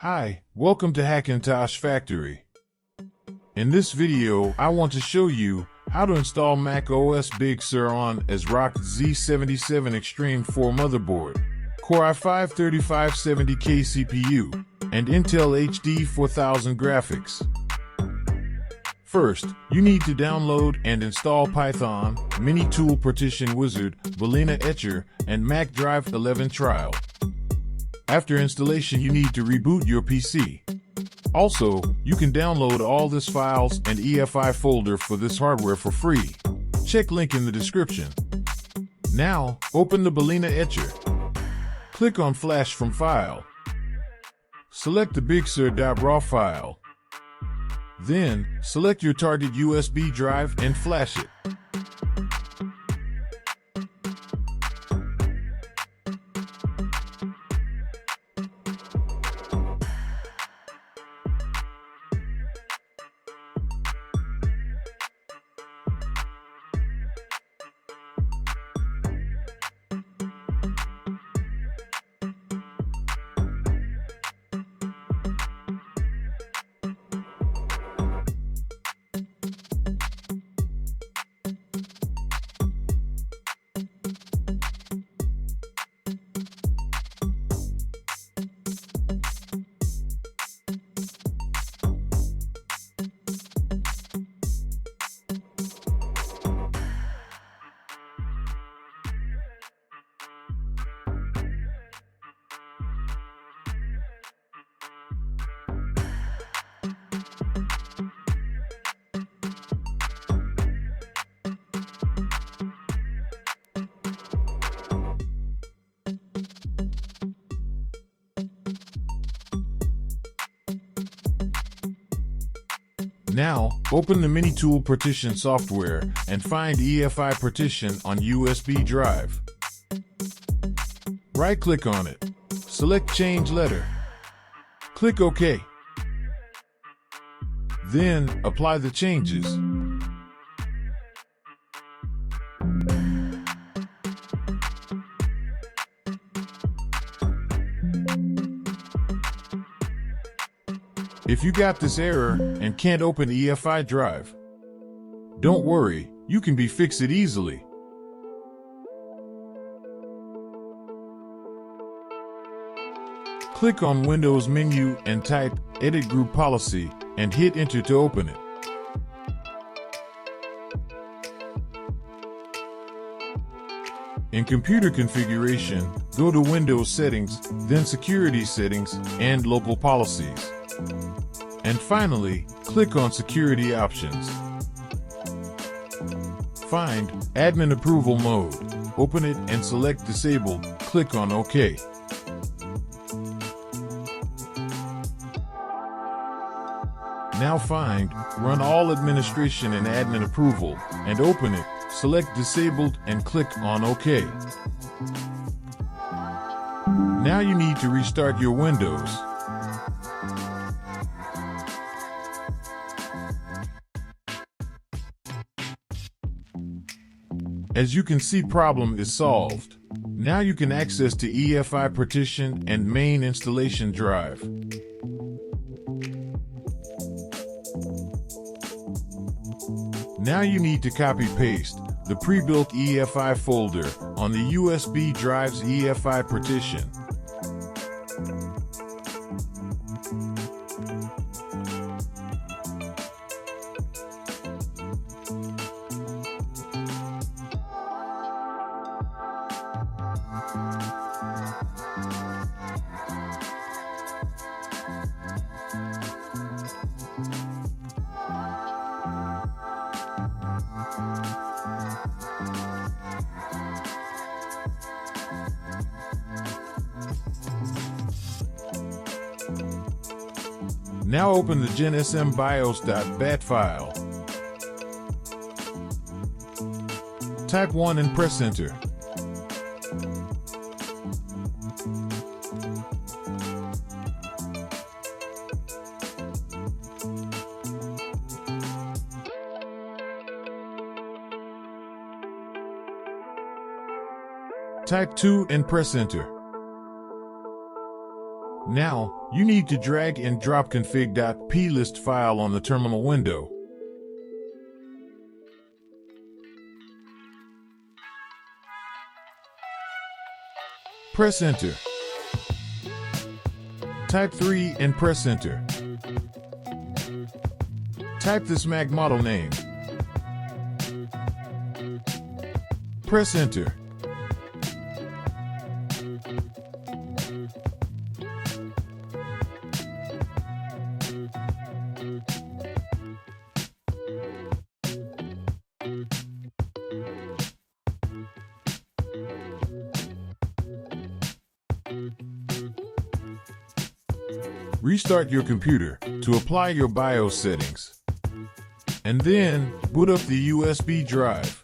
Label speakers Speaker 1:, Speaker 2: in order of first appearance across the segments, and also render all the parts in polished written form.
Speaker 1: Hi, welcome to Hackintosh Factory. In this video, I want to show you how to install macOS BigSur Asrock Z77 Extreme 4 motherboard, Core i5 3570K CPU, and Intel HD 4000 graphics. First, you need to download and install Python, Mini Tool Partition Wizard, Balena Etcher, and Mac Drive 11 Trial. After installation, you need to reboot your PC. Also, you can download all these files and EFI folder for this hardware for free. Check link in the description. Now, open the Balena Etcher. Click on Flash from File. Select the BigSur.raw file. Then, select your target USB drive and flash it. Now, open the Mini Tool Partition software and find EFI partition on USB drive. Right-click on it. Select Change Letter. Click OK. Then, apply the changes. If you got this error and can't open EFI drive, don't worry, you can fix it easily. Click on Windows menu and type Edit Group Policy and hit Enter to open it. In Computer Configuration, go to Windows Settings, then Security Settings, and Local Policies. And finally, click on Security Options. Find Admin Approval Mode. Open it and select Disabled. Click on OK. Now find Run All Administration and Admin Approval and open it. Select Disabled and click on OK. Now you need to restart your Windows. As you can see, problem is solved. Now you can access to EFI partition and main installation drive. Now you need to copy-paste the pre-built EFI folder on the USB drive's EFI partition. Now open the GenSMBIOS.bat file. Type 1 and press Enter. Type 2 and press Enter. Now, You need to drag and drop config.plist file on the terminal window. Press enter. Type 3 and press enter. Type this Mac model name. Press enter. Restart your computer to apply your BIOS settings, and then boot up the USB drive.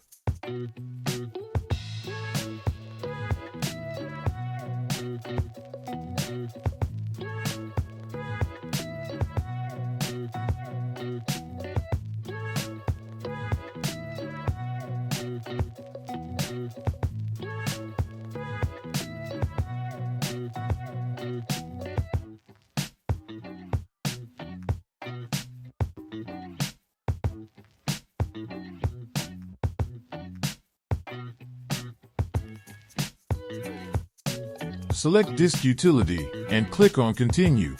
Speaker 1: Select Disk Utility and click on Continue.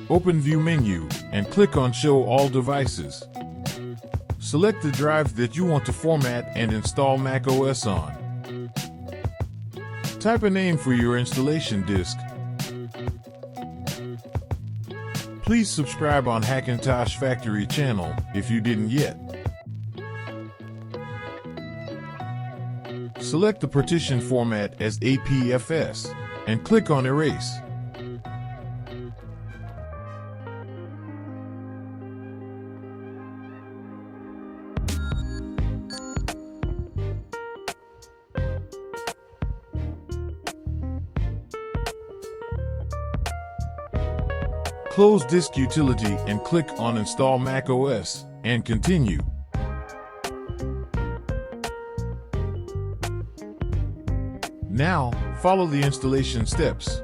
Speaker 1: Open View menu and click on Show All Devices. Select the drive that you want to format and install macOS on. Type a name for your installation disk. Please subscribe on Hackintosh Factory channel if you didn't yet. Select the partition format as APFS and click on Erase. Close Disk Utility and click on Install macOS and Continue. Now, follow the installation steps.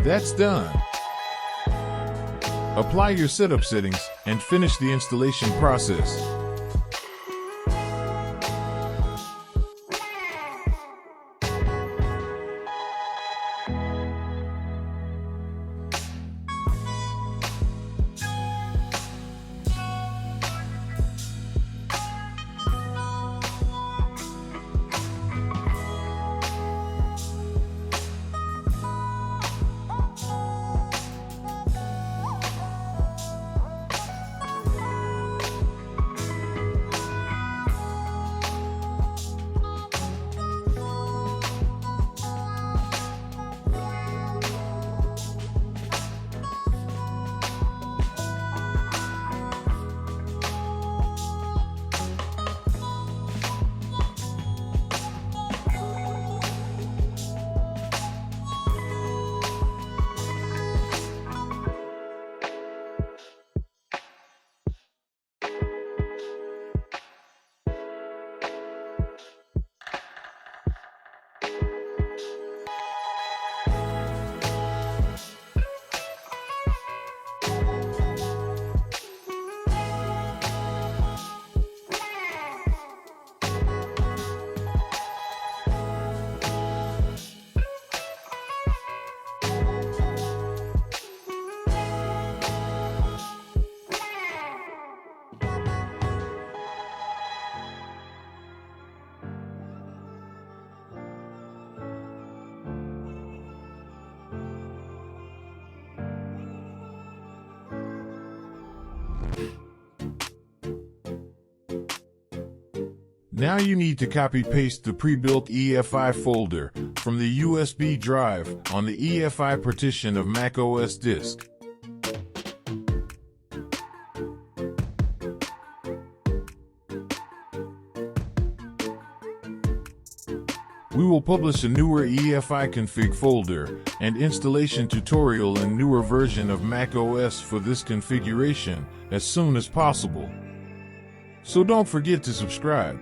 Speaker 1: That's done. Apply your setup settings and finish the installation process. Now you need to copy-paste the pre-built EFI folder from the USB drive on the EFI partition of macOS disk. We will publish a newer EFI config folder and installation tutorial and newer version of macOS for this configuration as soon as possible. So don't forget to subscribe.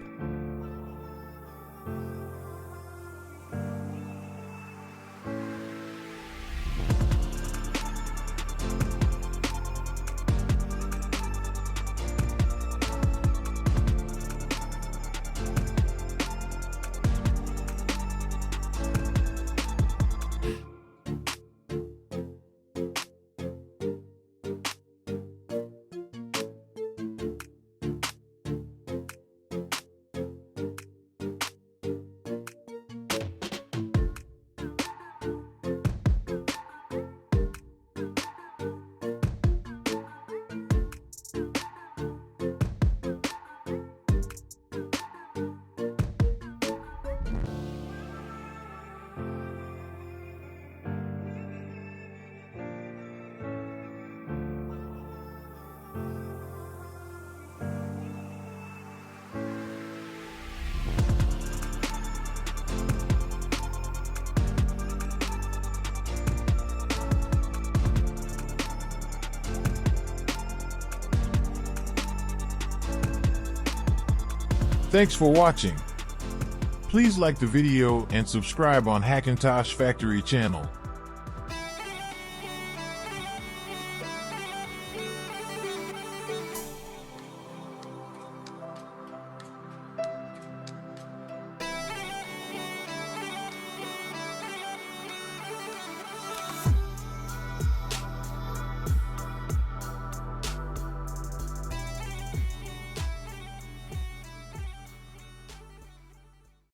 Speaker 1: Thanks for watching. Please like the video and subscribe on Hackintosh Factory channel.